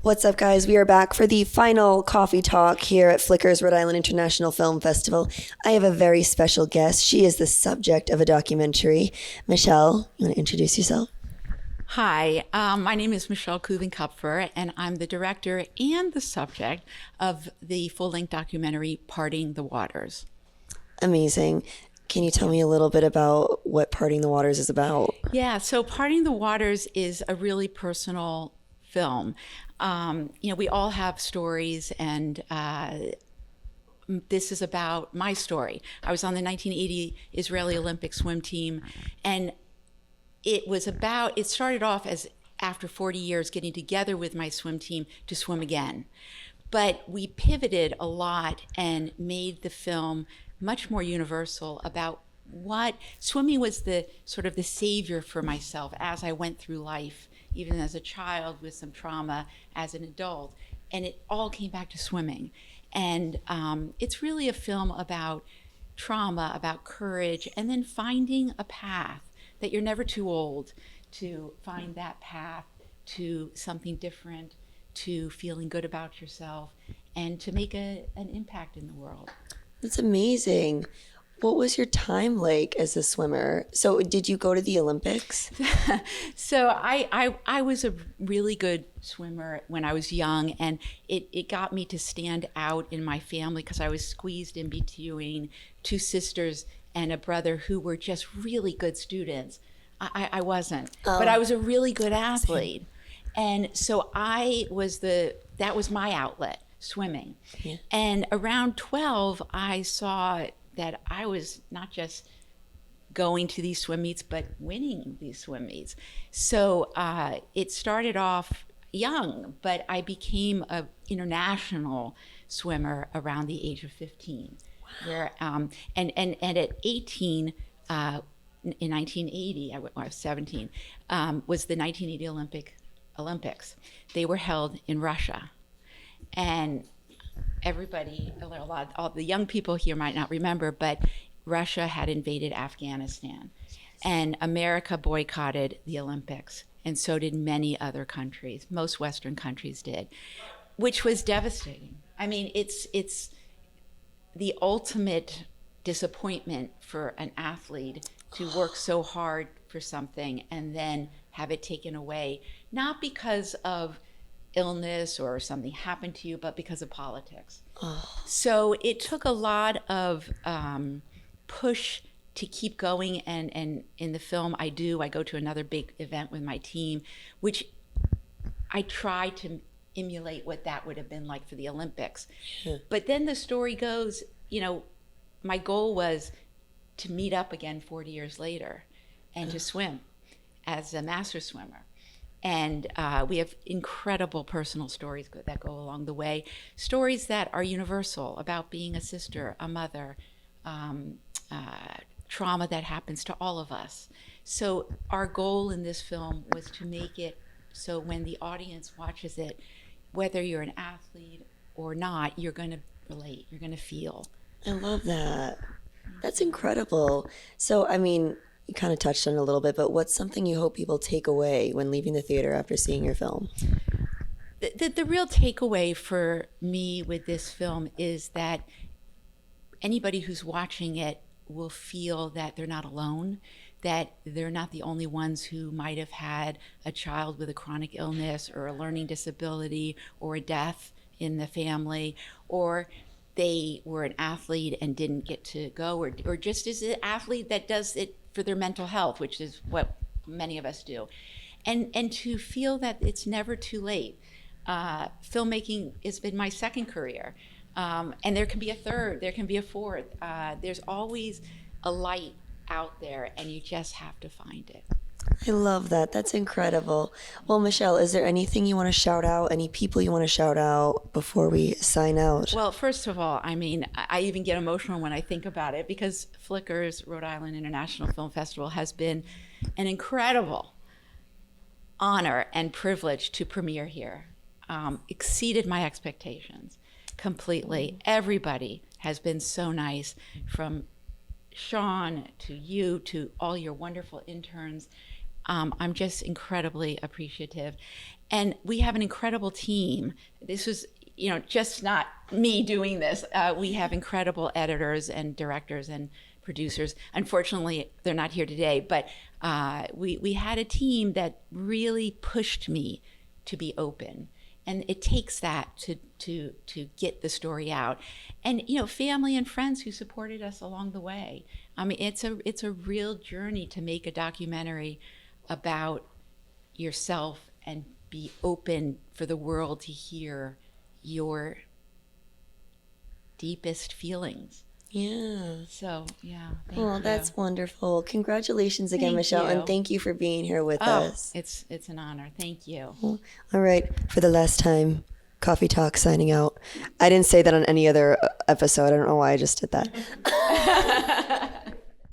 What's up, guys? We are back for the final coffee talk here at Flicker's Rhode Island International Film Festival. I have a very special guest. She is the subject of a documentary. Michele, you want to introduce yourself? Hi, my name is Michele Kupfer, and I'm the director and the subject of the full-length documentary, Parting the Waters. Amazing. Can you tell me a little bit about what Parting the Waters is about? Yeah, so Parting the Waters is a really personal film. We all have stories, and this is about my story. I was on the 1980 Israeli Olympic swim team, and it started off as after 40 years getting together with my swim team to swim again. But we pivoted a lot and made the film much more universal about what swimming was, the sort of the savior for myself as I went through life, even as a child with some trauma, as an adult. And it all came back to swimming. And it's really a film about trauma, about courage, and then finding a path, that you're never too old to find that path to something different, to feeling good about yourself, and to make an impact in the world. That's amazing. What was your time like as a swimmer? So did you go to the Olympics? So I was a really good swimmer when I was young, and it got me to stand out in my family because I was squeezed in between two sisters and a brother who were just really good students. I wasn't, but I was a really good athlete. And so that was my outlet, swimming. Yeah. And around 12, I saw that I was not just going to these swim meets, but winning these swim meets. So it started off young, but I became an international swimmer around the age of 15. Wow. Where, and at 18, in 1980, I was 17, was the 1980 Olympics. They were held in Russia. And everybody, all the young people here might not remember, but Russia had invaded Afghanistan. And America boycotted the Olympics. And so did many other countries. Most Western countries did, which was devastating. I mean, it's the ultimate disappointment for an athlete to work so hard for something and then have it taken away, not because of illness or something happened to you, but because of politics. Oh. So it took a lot of push to keep going, and in the film I go to another big event with my team, which I try to emulate what that would have been like for the Olympics. Yeah. But then the story goes, my goal was to meet up again 40 years later and to swim as a master swimmer. And we have incredible personal stories that go along the way, stories that are universal about being a sister, a mother, trauma that happens to all of us. So our goal in this film was to make it so when the audience watches it, whether you're an athlete or not, you're going to relate, you're going to feel. I love that. That's incredible. So, I mean, you kind of touched on it a little bit, but what's something you hope people take away when leaving the theater after seeing your film? The real takeaway for me with this film is that anybody who's watching it will feel that they're not alone, that they're not the only ones who might have had a child with a chronic illness or a learning disability or a death in the family, or they were an athlete and didn't get to go, or just is an athlete that does it for their mental health, which is what many of us do. And to feel that it's never too late. Filmmaking has been my second career. And there can be a third, there can be a fourth. There's always a light out there, and you just have to find it. I love that. That's incredible. Well, Michele, is there anything you want to shout out, any people you want to shout out before we sign out? Well, first of all, I mean, I even get emotional when I think about it, because Flicker's Rhode Island International Film Festival has been an incredible honor and privilege to premiere here. Exceeded my expectations completely. Everybody has been so nice, from Sean to you to all your wonderful interns. I'm just incredibly appreciative. And we have an incredible team. This was, just not me doing this. We have incredible editors and directors and producers. Unfortunately, they're not here today, but we had a team that really pushed me to be open. And it takes that to get the story out. And, family and friends who supported us along the way. I mean, it's a real journey to make a documentary about yourself and be open for the world to hear your deepest feelings. Yeah. So, yeah. Thank you. That's wonderful. Congratulations again, Michelle, and thank you for being here with us. It's an honor. Thank you. All right. For the last time, Coffee Talk signing out. I didn't say that on any other episode. I don't know why I just did that.